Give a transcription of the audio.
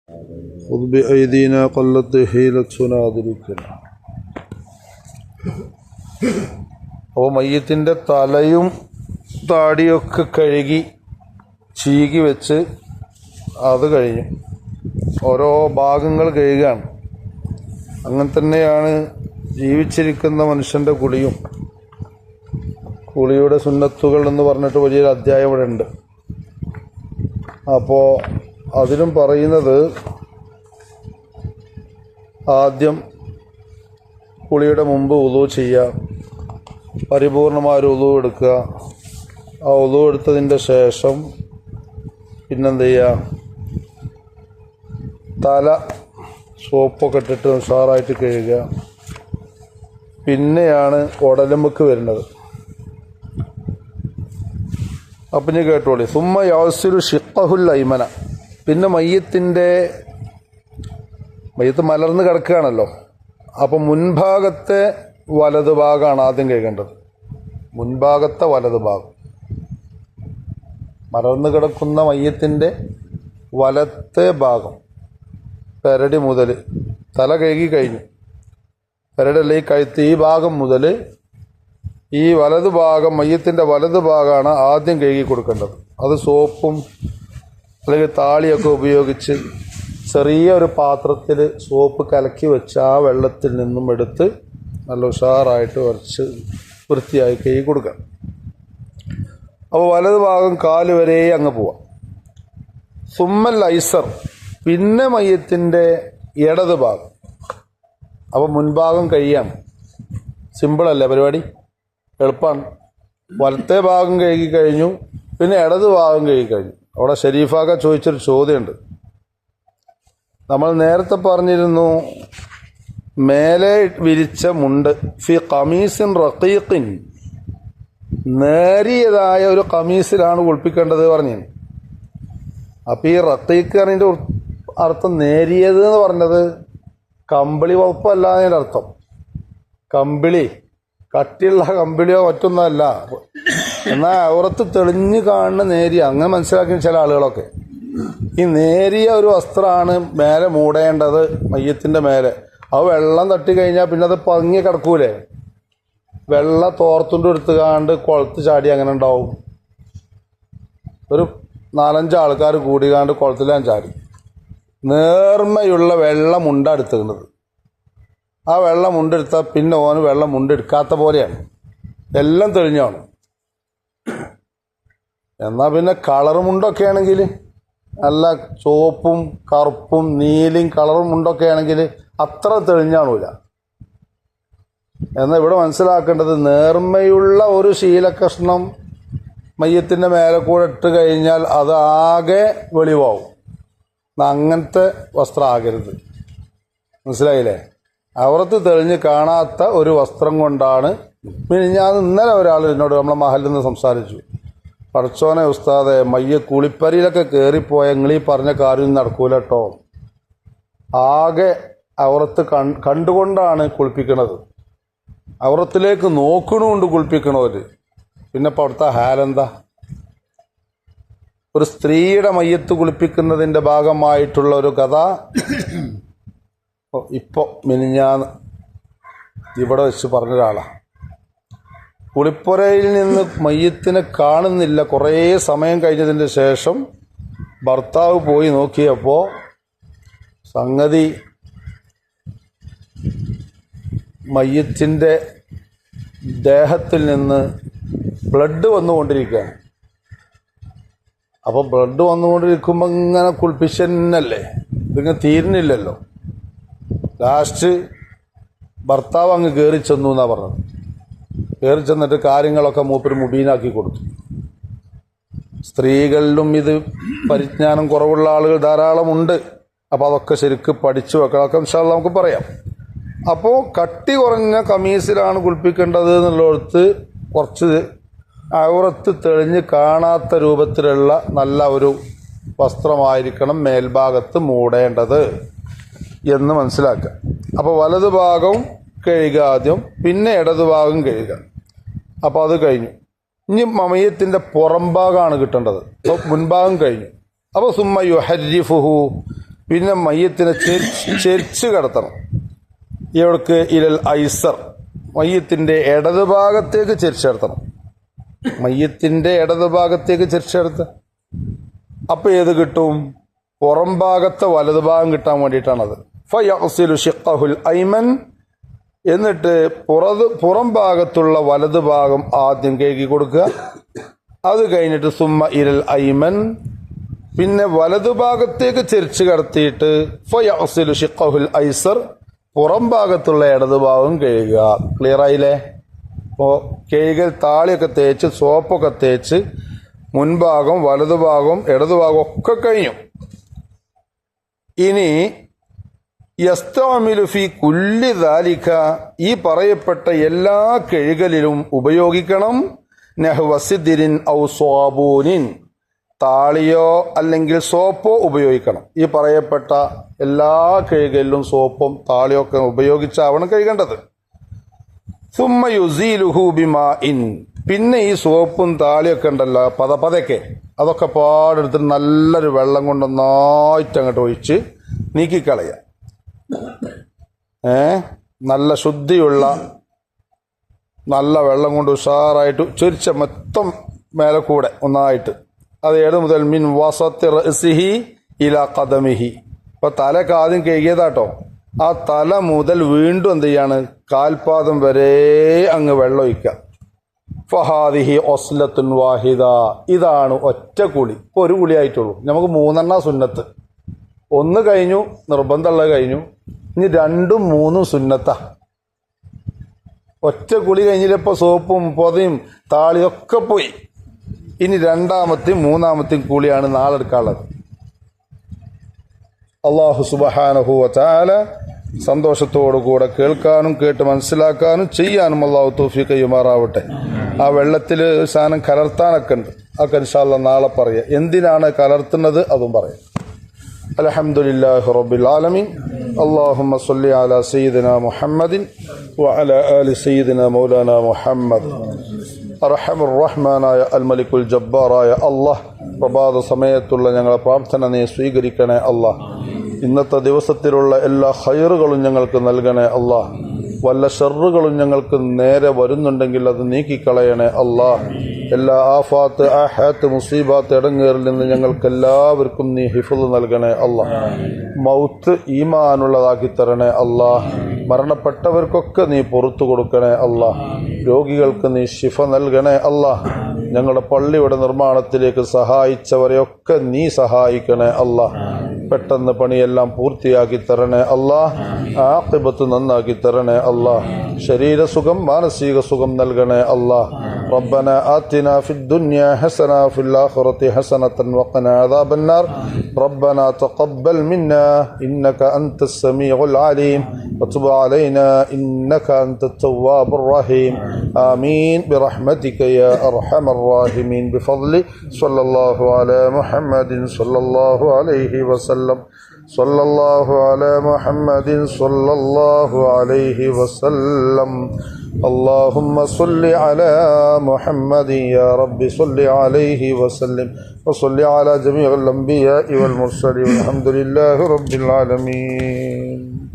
خذ بأيدينا قلت حيلتنا ذلك. അപ്പോൾ മയ്യത്തിൻ്റെ തലയും താടിയൊക്കെ കഴുകി ചീകി വെച്ച് അത് കഴിഞ്ഞു. ഓരോ ഭാഗങ്ങൾ കഴുകുകയാണ്. അങ്ങനെ തന്നെയാണ് ജീവിച്ചിരിക്കുന്ന മനുഷ്യൻ്റെ കുളിയും. കുളിയുടെ സുന്നത്തുകൾ എന്ന് പറഞ്ഞിട്ട് വലിയൊരു അധ്യായം ഇവിടെ ഉണ്ട്. അപ്പോൾ അതിലും പറയുന്നത് ആദ്യം കുളിയുടെ മുമ്പ് വുളൂ ചെയ്യുക, പരിപൂർണമായ ഒരു വുളൂ എടുക്കുക. ആ വുളൂ എടുത്തതിൻ്റെ ശേഷം പിന്നെന്ത് ചെയ്യുക, തല സോപ്പൊക്കെ ഇട്ടിട്ട് ഉഷാറായിട്ട് കഴുകുക. പിന്നെയാണ് ഉടലുമ്പക്ക് വരുന്നത്. അപ്പം ഞാൻ കേട്ടോളി. സുമ്മ യൗസിലു ഷിഖഹുൽ ഐമന. പിന്നെ മയ്യത്ത് മലർന്ന് കിടക്കുകയാണല്ലോ. അപ്പം മുൻഭാഗത്തെ വലതു ഭാഗമാണ് ആദ്യം കഴുകേണ്ടത്. മുൻഭാഗത്തെ വലതു ഭാഗം, മലർന്ന് കിടക്കുന്ന മയ്യത്തിൻ്റെ വലത്തെ ഭാഗം, പെരടി മുതൽ തല കഴുകി കഴിഞ്ഞു, പെരടി അല്ലെങ്കിൽ കഴുത്ത്, ഈ ഭാഗം മുതൽ ഈ വലതു ഭാഗം, മയ്യത്തിൻ്റെ വലതു ഭാഗമാണ് ആദ്യം കഴുകി കൊടുക്കേണ്ടത്. അത് സോപ്പും അല്ലെങ്കിൽ താളിയൊക്കെ ഉപയോഗിച്ച് ചെറിയ ഒരു പാത്രത്തിൽ സോപ്പ് കലക്കി വെച്ച് ആ വെള്ളത്തിൽ നിന്നും എടുത്ത് നല്ല ഉഷാറായിട്ട് ഉരച്ച് വൃത്തിയായി കഴുകി കൊടുക്കുക. അപ്പോൾ വലതു ഭാഗം കാല് വരെ അങ്ങ് പോവാം. സുമ്മൽ ഐസർ, പിന്നെ മയ്യത്തിൻ്റെ ഇടത് ഭാഗം. അപ്പോൾ മുൻഭാഗം കഴിയാണ്. സിമ്പിളല്ലേ പരിപാടി, എളുപ്പമാണ്. വലത്തെ ഭാഗം കഴുകി കഴിഞ്ഞു, പിന്നെ ഇടത് ഭാഗം കഴുകി കഴിഞ്ഞു. അവിടെ ഷരീഫാക്ക ചോദിച്ചൊരു ചോദ്യമുണ്ട്. നമ്മൾ നേരത്തെ പറഞ്ഞിരുന്നു, മേലെ വിരിച്ച മുണ്ട് ഫി ഖമീസിൻ റഖീഖിൻ, നേരിയതായ ഒരു ഖമീസിലാണ് കുളിപ്പിക്കേണ്ടത് പറഞ്ഞു. അപ്പോൾ ഈ റഖീഖ് അതിൻ്റെ അർത്ഥം നേരിയത് എന്ന് പറഞ്ഞത് കമ്പിളി വകുപ്പല്ല അതിൻ്റെ അർത്ഥം. കമ്പിളി കട്ടിയുള്ള കമ്പിളിയോ മറ്റൊന്നല്ല. എന്നാൽ ഔറത്ത് തെളിഞ്ഞ് കാണുന്ന നേരിയ, അങ്ങനെ മനസ്സിലാക്കിയ ചില ആളുകളൊക്കെ. ഈ നേരിയ ഒരു വസ്ത്രമാണ് മേലെ മൂടേണ്ടത് മയ്യത്തിൻ്റെ മേലെ. അത് വെള്ളം തട്ടി കഴിഞ്ഞാൽ പിന്നെ അത് പങ്ങി കിടക്കൂലേ. വെള്ള തോർത്തുണ്ട് എടുത്തുകാണ്ട് കുളത്ത് ചാടി അങ്ങനെ ഉണ്ടാവും. ഒരു 4-5 ആൾക്കാർ കൂടികാണ്ട് കുളത്തിലാൻ ചാടി. നേർമയുള്ള വെള്ളം മുണ്ടെടുത്തുന്നത്. ആ വെള്ളം മുണ്ടെടുത്താൽ പിന്നെ ഓന് വെള്ളം മുണ്ടെടുക്കാത്ത പോലെയാണ്, എല്ലാം തെളിഞ്ഞാണ്. എന്നാൽ പിന്നെ കളർ മുണ്ടൊക്കെ ആണെങ്കിൽ, നല്ല ചുവപ്പും കറുപ്പും നീലയും കളറും മുണ്ടൊക്കെ ആണെങ്കിൽ അത്ര തെളിഞ്ഞാണൂല. എന്നാൽ ഇവിടെ മനസ്സിലാക്കേണ്ടത്, നേർമയുള്ള ഒരു ശീലകഷ്ണം മയ്യത്തിൻ്റെ മേലെ കൂടെ ഇട്ട് കഴിഞ്ഞാൽ അത് ആകെ വെളിവാവും. അങ്ങനത്തെ വസ്ത്രം ആകരുത്. മനസ്സിലായില്ലേ? ഔറത്ത് തെളിഞ്ഞ് കാണാത്ത ഒരു വസ്ത്രം കൊണ്ടാണ്. പിന്നെ ഞാൻ ഇന്നലെ ഒരാൾ എന്നോട് നമ്മളെ മഹലിൽ നിന്ന് സംസാരിച്ചു, പടച്ചോനെ ഉസ്താദെ, കുളിപ്പരിയിലൊക്കെ കയറിപ്പോയ നിങ്ങളീ പറഞ്ഞ കാര്യം നടക്കൂല കേട്ടോ. ആകെ ഔറത്ത് കണ്ടുകൊണ്ടാണ് കുളിപ്പിക്കണത്, ഔറത്തിലേക്ക് നോക്കണുകൊണ്ട് കുളിപ്പിക്കണവർ. പിന്നെ ഇപ്പോൾ അവിടുത്തെ ഹാലെന്താ? ഒരു സ്ത്രീയുടെ മയ്യത്ത് കുളിപ്പിക്കുന്നതിൻ്റെ ഭാഗമായിട്ടുള്ള ഒരു കഥ ഇപ്പോൾ മിനിഞ്ഞാന്ന് ഇവിടെ വെച്ച് പറഞ്ഞൊരാളാണ്. കുളിപ്പുരയിൽ നിന്ന് മയ്യത്തിനെ കാണുന്നില്ല. കുറേ സമയം കഴിഞ്ഞതിന് ശേഷം ഭർത്താവ് പോയി നോക്കിയപ്പോൾ സംഗതി മയ്യത്തിൻ്റെ ദേഹത്തിൽ നിന്ന് ബ്ലഡ് വന്നുകൊണ്ടിരിക്കുകയാണ്. അപ്പോൾ ബ്ലഡ് വന്നുകൊണ്ടിരിക്കുമ്പോൾ ഇങ്ങനെ കുളിപ്പിച്ചല്ലേ, ഇതിങ്ങനെ തീരുന്നില്ലല്ലോ. ലാസ്റ്റ് ഭർത്താവ് അങ്ങ് കയറി ചെന്നു എന്നാണ് പറഞ്ഞത്. കയറി ചെന്നിട്ട് കാര്യങ്ങളൊക്കെ മൂപ്പര് മുബീനാക്കി കൊടുത്തു. സ്ത്രീകളിലും ഇത് പരിജ്ഞാനം കുറവുള്ള ആളുകൾ ധാരാളമുണ്ട്. അപ്പോൾ അതൊക്കെ ശരിക്ക് പഠിച്ചു വെക്കണം. അതൊക്കെ ഇൻഷാ അല്ലാഹ് നമുക്ക് പറയാം. അപ്പോൾ കട്ടി കുറഞ്ഞ കമീസിലാണ് കുളിപ്പിക്കേണ്ടത് എന്നുള്ളിടത്ത് കുറച്ച് ഔറത്ത് തെളിഞ്ഞ് കാണാത്ത രൂപത്തിലുള്ള നല്ല ഒരു വസ്ത്രമായിരിക്കണം മേൽഭാഗത്ത് മൂടേണ്ടത് എന്ന് മനസ്സിലാക്കുക. അപ്പോൾ വലതു ഭാഗം കഴുകുക ആദ്യം, പിന്നെ ഇടതു ഭാഗം കഴുകുക. അപ്പോൾ അത് കഴിഞ്ഞു. ഇനി മയ്യത്തിൻ്റെ പുറം ഭാഗമാണ് കിട്ടേണ്ടത്. അപ്പോൾ മുൻഭാഗം കഴിഞ്ഞു. അപ്പോൾ സുമ്മ യുഹരിഫുഹു, പിന്നെ മയ്യത്തിനെ ചെരിച്ച് കിടത്തണം. എവിടേക്ക്? ഇലൽ ഐസർ, മയ്യത്തിൻ്റെ ഇടതുഭാഗത്തേക്ക് ചെരിച്ച് കിടത്തണം. മയ്യത്തിൻ്റെ ഇടതുഭാഗത്തേക്ക് ചെരിച്ച് കിടത്തുക. അപ്പം ഏത് കിട്ടും? പുറം ഭാഗത്തെ വലതുഭാഗം കിട്ടാൻ വേണ്ടിയിട്ടാണത്. ഫയഗ്സിലു ഷിഖ്ഖഹുൽ ഐമൻ, എന്നിട്ട് പുറം ഭാഗത്തുള്ള വലതുഭാഗം ആദ്യം കഴുകി കൊടുക്കുക. അത് കഴിഞ്ഞിട്ട് സുമ്മ ഇലൽ ഐമൻ, പിന്നെ വലതുഭാഗത്തേക്ക് ചെരിച്ച് കടത്തിയിട്ട് ഫയഗ്സിലു ഷിഖ്ഖഹുൽ ഐസർ, പുറം ഭാഗത്തുള്ള ഇടതുഭാഗം കഴുകുക. ക്ലിയർ ആയില്ലേ? അപ്പോൾ കഴുകൽ താളിയൊക്കെ തേച്ച് സോപ്പൊക്കെ തേച്ച് മുൻഭാഗം വലതുഭാഗം ഇടതുഭാഗം ഒക്കെ കഴിഞ്ഞു. ഇനി യസ്തഅമിലു ഫി കുല്ലി ദാലിക, ഈ പറയപ്പെട്ട എല്ലാ കഴുകലിലും ഉപയോഗിക്കണം നഹ്വ സിദ്രിൻ ഔ സ്വാബൂനിൻ, താളിയോ അല്ലെങ്കിൽ സോപ്പോ ഉപയോഗിക്കണം. ഈ പറയപ്പെട്ട എല്ലാ കഴുകലിലും സോപ്പും താളിയോ ഒക്കെ ഉപയോഗിച്ചാവണം കഴുകേണ്ടത്. സുമ്മ യുസീലുഹു ബിമാഇൻ, പിന്നെ ഈ സോപ്പും താളിയൊക്കെ ഉണ്ടല്ലോ പതക്കെ, അതൊക്കെ പാടെടുത്ത് നല്ലൊരു വെള്ളം കൊണ്ട് നന്നായിട്ട് അങ്ങോട്ട് ഒഴിച്ച് നീക്കിക്കളയുക. നല്ല ശുദ്ധിയുള്ള നല്ല വെള്ളം കൊണ്ട് ഉഷാറായിട്ട് ചൊരിച്ച മൊത്തം മേലെ കൂടെ ഒന്നായിട്ട്. അത് ഏത് മുതൽ മിൻ വസത്തി റഅ്സിഹി ഇലാ ഖദമിഹി. ഇപ്പൊ തലക്ക് ആദ്യം കഴുകിയതാട്ടോ. ആ തല മുതൽ വീണ്ടും എന്ത് ചെയ്യാണ്? കാൽപാദം വരെ അങ്ങ് വെള്ളം ഒഴിക്കുക. ഫഹാദിഹി ഒസ്ലത്തുൻ വാഹിദ, ഇതാണ് ഒറ്റ കുളി. ഇപ്പോൾ ഒരു കുളി ആയിട്ടുള്ളൂ. നമുക്ക് 3 സുന്നത്ത്. 1 കഴിഞ്ഞു, നിർബന്ധമുള്ളത് കഴിഞ്ഞു. ഇനി 2ഉം 3ഉം സുന്നത്താ. ഒറ്റ കുളി കഴിഞ്ഞില്ലപ്പോൾ സോപ്പും പൊതയും താളിയൊക്കെ പോയി. ഇനി 2ാമത്തെയും 3ാമത്തെയും കുളിയാണ് നാളെ എടുക്കാനുള്ളത്. അല്ലാഹു സുബ്ഹാനഹു വ തആല സന്തോഷത്തോടു കൂടെ കേൾക്കാനും കേട്ട് മനസ്സിലാക്കാനും ചെയ്യാനും അല്ലാഹു തൗഫീഖ് ചെയ്യുമാറാവട്ടെ. ആ വെള്ളത്തിൽ ഒരു സാധനം കലർത്താനൊക്കെ ഉണ്ട്. അതൊക്കെ ഇൻഷാ അല്ലാഹ് നാളെ പറയാം. എന്തിനാണ് കലർത്തുന്നത് അതും പറയാം. അൽഹംദുലില്ലാഹി റബ്ബിൽ ആലമീൻ. അല്ലാഹുമ്മ സ്വല്ലി അലാ സയ്യിദിനാ മുഹമ്മദിൻ വഅലാ ആലി സയ്യിദിനാ മൗലാനാ മുഹമ്മദ്. അർഹമുർ റഹ്മാനായ അൽ മലിക്കുൽ ജബ്ബാറായ അല്ലാഹ്, പ്രഭാത സമയത്തുള്ള ഞങ്ങളെ പ്രാർത്ഥന നീ സ്വീകരിക്കണേ അല്ലാഹ്. ഇന്നത്തെ ദിവസത്തിലുള്ള എല്ലാ ഖൈറുകളും ഞങ്ങൾക്ക് നൽകണേ അല്ലാഹ്. വല്ല ഷർറുകളും ഞങ്ങൾക്ക് നേരെ വരുന്നുണ്ടെങ്കിൽ അത് നീക്കിക്കളയണേ അല്ലാഹ്. എല്ലാ ആഫാത്ത് ആഹാത്ത് മുസീബാത്ത് ഇടങ്ങേറിൽ നിന്ന് ഞങ്ങൾക്ക് എല്ലാവർക്കും നീ ഹിഫ്ള് നൽകണേ അല്ലാഹ്. മൗത്ത് ഈമാനുള്ളതാക്കി തരണേ അല്ലാഹ്. മരണപ്പെട്ടവർക്കൊക്കെ നീ പുറത്തു കൊടുക്കണേ അല്ലാഹ്. രോഗികൾക്ക് നീ ശിഫ നൽകണേ അല്ലാഹ്. ഞങ്ങളുടെ പള്ളിയുടെ നിർമ്മാണത്തിലേക്ക് സഹായിച്ചവരെയൊക്കെ നീ സഹായിക്കണേ അല്ലാഹ്. പെട്ടെന്ന് പണിയെല്ലാം പൂർത്തിയാക്കി തരണേ അല്ലാഹ്. ആഖിബത്ത് നന്നാക്കി തരണേ അല്ലാഹ്. ശരീരസുഖം മാനസിക സുഖം നൽകണേ അല്ലാഹ്. ربنا آتنا في الدنيا حسنة وفي الآخرة حسنة وقنا عذاب النار. ربنا تقبل منا إنك أنت السميع العليم وتب علينا إنك أنت التواب الرحيم. آمين برحمتك يا أرحم الراحمين. بفضل صلى الله على محمد صلى الله عليه وسلم. صلى الله على محمد صلى الله عليه وسلم. اللهم صل على محمد يا رب صل عليه وسلم وصل على جميع الأنبياء والمرسلين والحمد لله رب العالمين.